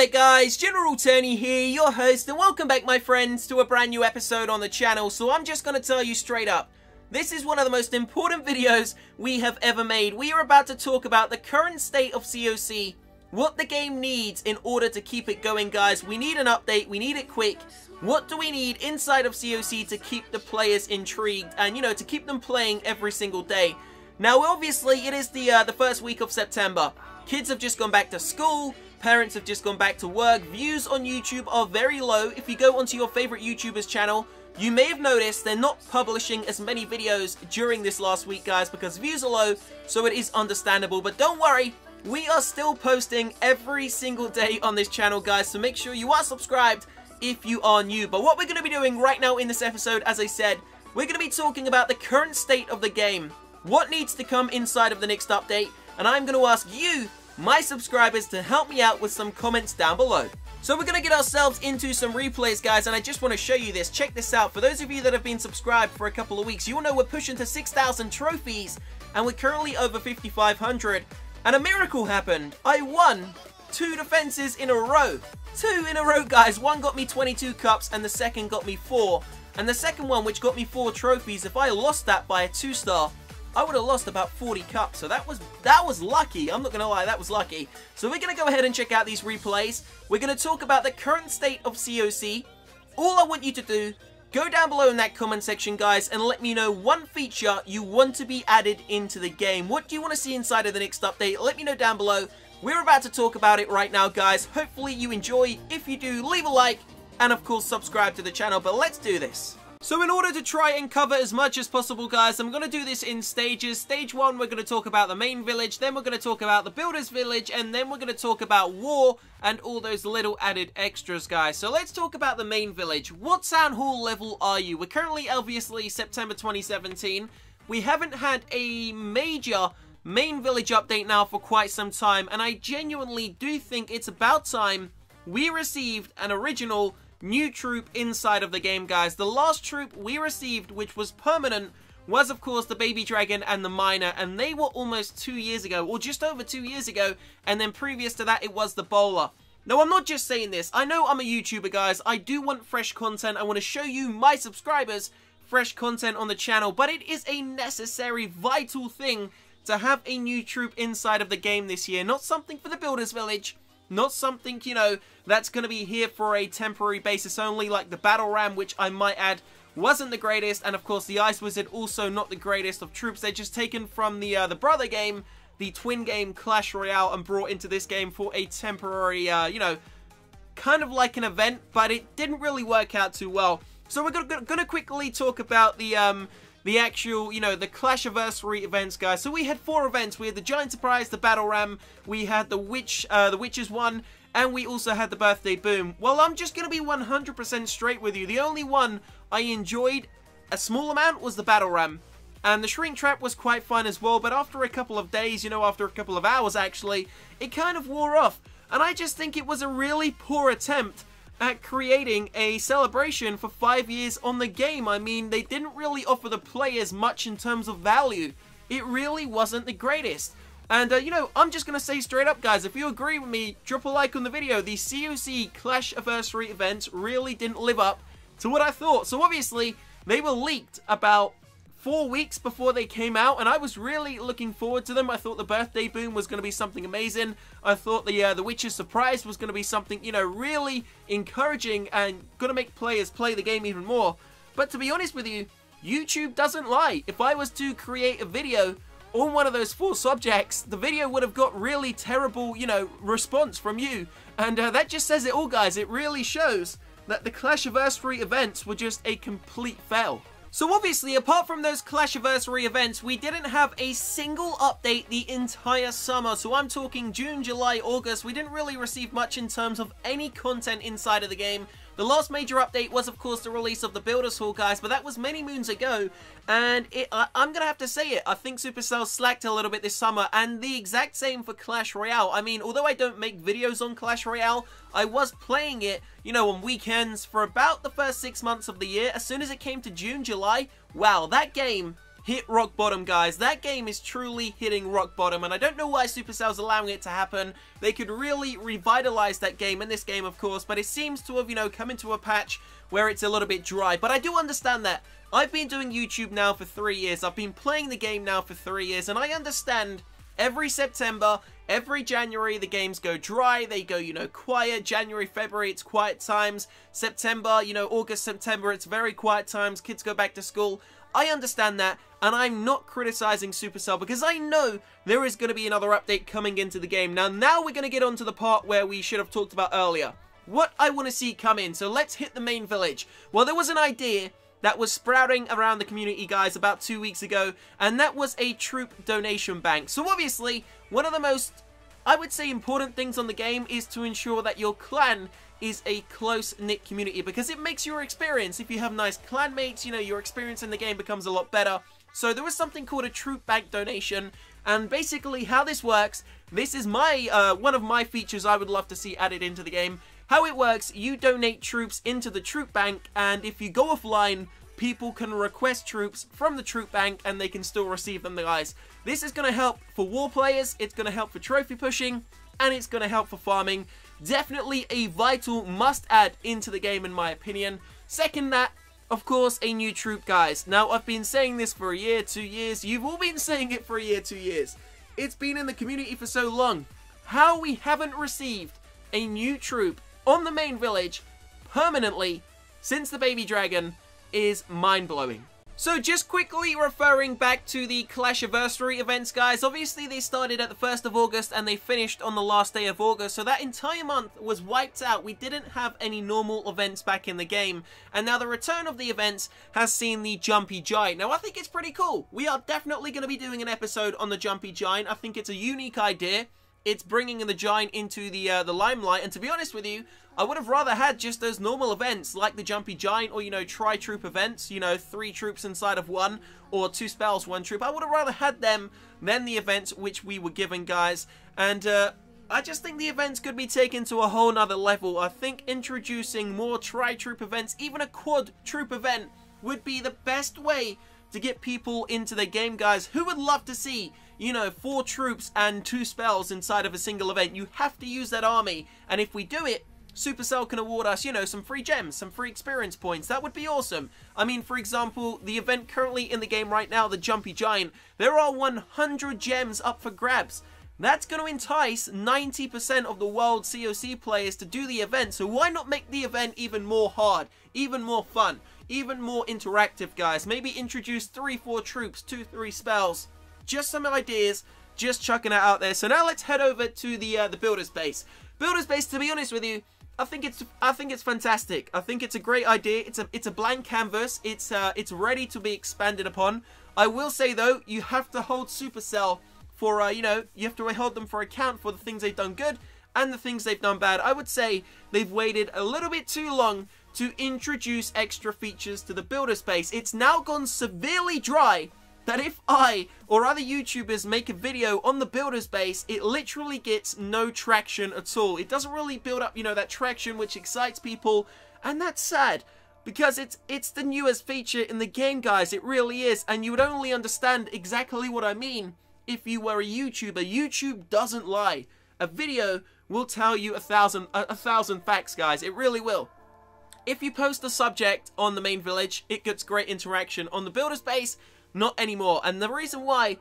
back, guys. General Tony here, your host, and welcome back, my friends, to a brand new episode on the channel. So I'm just going to tell you straight up, this is one of the most important videos we have ever made. We are about to talk about the current state of COC, what the game needs in order to keep it going, guys. We need an update, we need it quick. What do we need inside of COC to keep the players intrigued and, you know, to keep them playing every single day? Now, obviously, it is the first week of September. Kids have just gone back to school, parents have just gone back to work, views on YouTube are very low. If you go onto your favorite YouTuber's channel, you may have noticed they're not publishing as many videos during this last week, guys, because views are low, so it is understandable. But don't worry, we are still posting every single day on this channel, guys, so make sure you are subscribed if you are new. But what we're going to be doing right now in this episode, as I said, we're going to be talking about the current state of the game, what needs to come inside of the next update, and I'm going to ask you, my subscribers, to help me out with some comments down below. So we're going to get ourselves into some replays, guys, and I just want to show you this. Check this out. For those of you that have been subscribed for a couple of weeks, you'll know we're pushing to 6,000 trophies, and we're currently over 5,500. And a miracle happened. I won 2 defenses in a row. 2 in a row, guys. One got me 22 cups, and the second got me 4. And the second one, which got me 4 trophies, if I lost that by a 2-star, I would have lost about 40 cups, so that was lucky. I'm not going to lie, that was lucky. So we're going to go ahead and check out these replays. We're going to talk about the current state of COC. All I want you to do, go down below in that comment section, guys, and let me know one feature you want to be added into the game. What do you want to see inside of the next update? Let me know down below. We're about to talk about it right now, guys. Hopefully you enjoy. If you do, leave a like, and of course subscribe to the channel, but let's do this. So in order to try and cover as much as possible, guys, I'm going to do this in stages. Stage 1, we're going to talk about the main village, then we're going to talk about the builder's village, and then we're going to talk about war and all those little added extras, guys. So let's talk about the main village. What town hall level are you? We're currently, obviously, September 2017. We haven't had a major main village update now for quite some time, and I genuinely do think it's about time we received an original new troop inside of the game, guys. The last troop we received, which was permanent, was of course the baby dragon and the miner, and they were almost 2 years ago, or just over 2 years ago, and then previous to that it was the bowler. Now, I'm not just saying this. I know I'm a YouTuber, guys. I do want fresh content. I want to show you, my subscribers, fresh content on the channel, but it is a necessary, vital thing to have a new troop inside of the game this year. Not something for the builder's village, not something, you know, that's going to be here for a temporary basis only, like the battle ram, which I might add wasn't the greatest, and of course the ice wizard also not the greatest of troops. They're just taken from the brother game, the twin game Clash Royale, and brought into this game for a temporary, you know, kind of like an event, but it didn't really work out too well. So we're gonna quickly talk about the actual, you know, the Clashiversary events, guys. So we had 4 events. We had the Giant Surprise, the Battle Ram, we had the Witches one, and we also had the Birthday Boom. Well, I'm just going to be 100% straight with you. The only one I enjoyed a small amount was the Battle Ram. And the Shrink Trap was quite fun as well, but after a couple of days, you know, after a couple of hours actually, it kind of wore off. And I just think it was a really poor attempt at creating a celebration for 5 years on the game. I mean, they didn't really offer the players much in terms of value. It really wasn't the greatest. And, you know, I'm just going to say straight up, guys, if you agree with me, drop a like on the video. The COC Clashiversary events really didn't live up to what I thought. So, obviously, they were leaked about 4 weeks before they came out, and I was really looking forward to them. I thought the Birthday Boom was going to be something amazing. I thought the Witch's Surprise was going to be something, you know, really encouraging and going to make players play the game even more. But to be honest with you, YouTube doesn't lie. If I was to create a video on one of those 4 subjects, the video would have got really terrible, you know, response from you. And that just says it all, guys. It really shows that the Clashiversary events were just a complete fail. So obviously, apart from those Clashiversary events, we didn't have a single update the entire summer. So I'm talking June, July, August. We didn't really receive much in terms of any content inside of the game. The last major update was, of course, the release of the Builder's Hall, guys, but that was many moons ago, and I'm going to have to say it. I think Supercell slacked a little bit this summer, and the exact same for Clash Royale. I mean, although I don't make videos on Clash Royale, I was playing it, you know, on weekends for about the first 6 months of the year. As soon as it came to June, July, wow, that game hit rock bottom, guys. That game is truly hitting rock bottom, and I don't know why Supercell's allowing it to happen. They could really revitalize that game, in this game, of course, but it seems to have, you know, come into a patch where it's a little bit dry. But I do understand that. I've been doing YouTube now for 3 years. I've been playing the game now for 3 years, and I understand every September, every January, the games go dry. They go, you know, quiet. January, February, it's quiet times. September, you know, August, September, it's very quiet times. Kids go back to school. I understand that, and I'm not criticizing Supercell because I know there is going to be another update coming into the game. Now we're going to get on to the part where we should have talked about earlier. What I want to see come in. So let's hit the main village. Well, there was an idea that was sprouting around the community, guys, about 2 weeks ago, and that was a troop donation bank. So obviously, one of the most, I would say, important things on the game is to ensure that your clan is a close-knit community, because it makes your experience, if you have nice clan mates, you know, your experience in the game becomes a lot better. So there was something called a troop bank donation, and basically how this works, this is my one of my features I would love to see added into the game. How it works, you donate troops into the troop bank, and if you go offline, people can request troops from the troop bank and they can still receive them, guys. This is going to help for war players, it's going to help for trophy pushing, and it's going to help for farming. Definitely a vital must-add into the game, in my opinion. Second, that, of course, a new troop, guys. Now, I've been saying this for a year, 2 years. You've all been saying it for a year, 2 years. It's been in the community for so long. How we haven't received a new troop on the main village permanently since the baby dragon is mind-blowing. So just quickly referring back to the Clashiversary events, guys, obviously they started at the 1st of August and they finished on the last day of August, so that entire month was wiped out. We didn't have any normal events back in the game, and now the return of the events has seen the Jumpy Giant. Now I think it's pretty cool. We are definitely going to be doing an episode on the Jumpy Giant. I think it's a unique idea. It's bringing the Giant into the limelight, and to be honest with you, I would have rather had just those normal events like the Jumpy Giant, or, you know, tri-troop events, you know, 3 troops inside of 1, or 2 spells, 1 troop. I would have rather had them than the events which we were given, guys. And I just think the events could be taken to a whole nother level. I think introducing more tri-troop events, even a quad troop event, would be the best way to get people into the game, guys. Who would love to see, you know, 4 troops and 2 spells inside of a single event? You have to use that army, and if we do it, Supercell can award us, you know, some free gems, some free experience points. That would be awesome. I mean, for example, the event currently in the game right now, the Jumpy Giant, there are 100 gems up for grabs. That's going to entice 90% of the world COC players to do the event, so why not make the event even more hard, even more fun, even more interactive, guys? Maybe introduce 3-4 troops, 2-3 spells. Just some ideas, just chucking it out there. So now let's head over to the builder's base. Builder's base, to be honest with you, I think it's fantastic. I think it's a great idea. It's a blank canvas. It's ready to be expanded upon. I will say though, you have to hold Supercell for you know, you have to hold them for account for the things they've done good and the things they've done bad. I would say they've waited a little bit too long to introduce extra features to the builder space. It's now gone severely dry that if I or other YouTubers make a video on the builder's base, it literally gets no traction at all. It doesn't really build up, you know, that traction which excites people, and that's sad because it's the newest feature in the game, guys. It really is, and you would only understand exactly what I mean if you were a YouTuber. YouTube doesn't lie. A video will tell you a thousand facts, guys. It really will. If you post a subject on the main village, it gets great interaction. On the builder's base, not anymore. And the reason why,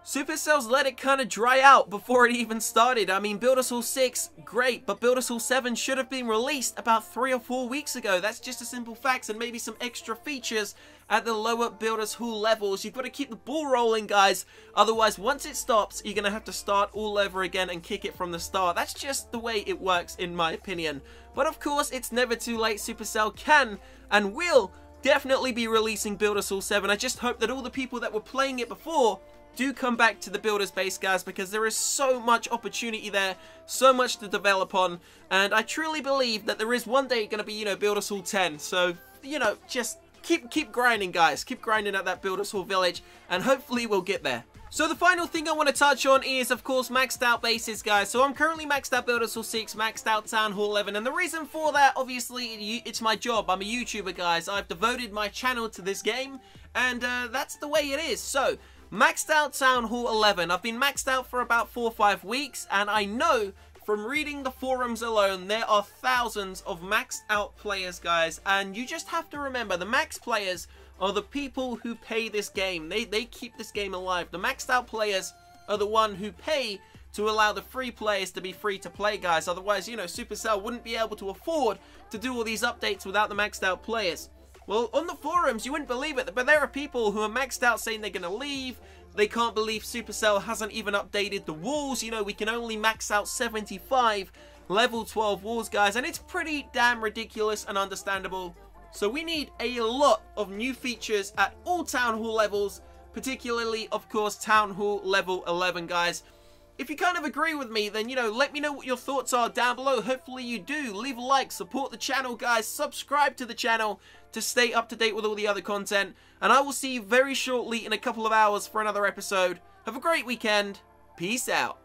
Supercell's let it kind of dry out before it even started. I mean, Builder's Hall 6, great, but Builder's Hall 7 should have been released about 3 or 4 weeks ago. That's just a simple fact, and maybe some extra features at the lower Builder's Hall levels. You've got to keep the ball rolling, guys. Otherwise, once it stops, you're going to have to start all over again and kick it from the start. That's just the way it works, in my opinion. But of course, it's never too late. Supercell can and will definitely be releasing Builder's Hall 7. I just hope that all the people that were playing it before do come back to the builder's base, guys, because there is so much opportunity there, so much to develop on, and I truly believe that there is one day going to be, you know, Builder's Hall 10. So, you know, just keep grinding, guys. Keep grinding at that Builders Hall village, and hopefully we'll get there. So the final thing I want to touch on is, of course, maxed out bases, guys. So I'm currently maxed out Builders Hall 6, maxed out Town Hall 11, and the reason for that, obviously, it's my job. I'm a YouTuber, guys. I've devoted my channel to this game, and that's the way it is. So, maxed out Town Hall 11. I've been maxed out for about 4 or 5 weeks, and I know from reading the forums alone, there are thousands of maxed out players, guys, and you just have to remember, the max players are the people who pay this game. They keep this game alive. The maxed out players are the one who pay to allow the free players to be free to play, guys. Otherwise, you know, Supercell wouldn't be able to afford to do all these updates without the maxed out players. Well, on the forums, you wouldn't believe it, but there are people who are maxed out saying they're going to leave. They can't believe Supercell hasn't even updated the walls. You know, we can only max out 75 level 12 walls, guys, and it's pretty damn ridiculous and understandable. So we need a lot of new features at all Town Hall levels, particularly, of course, Town Hall level 11, guys. If you kind of agree with me, then, you know, let me know what your thoughts are down below. Hopefully you do. Leave a like, support the channel, guys. Subscribe to the channel to stay up to date with all the other content. And I will see you very shortly in a couple of hours for another episode. Have a great weekend. Peace out.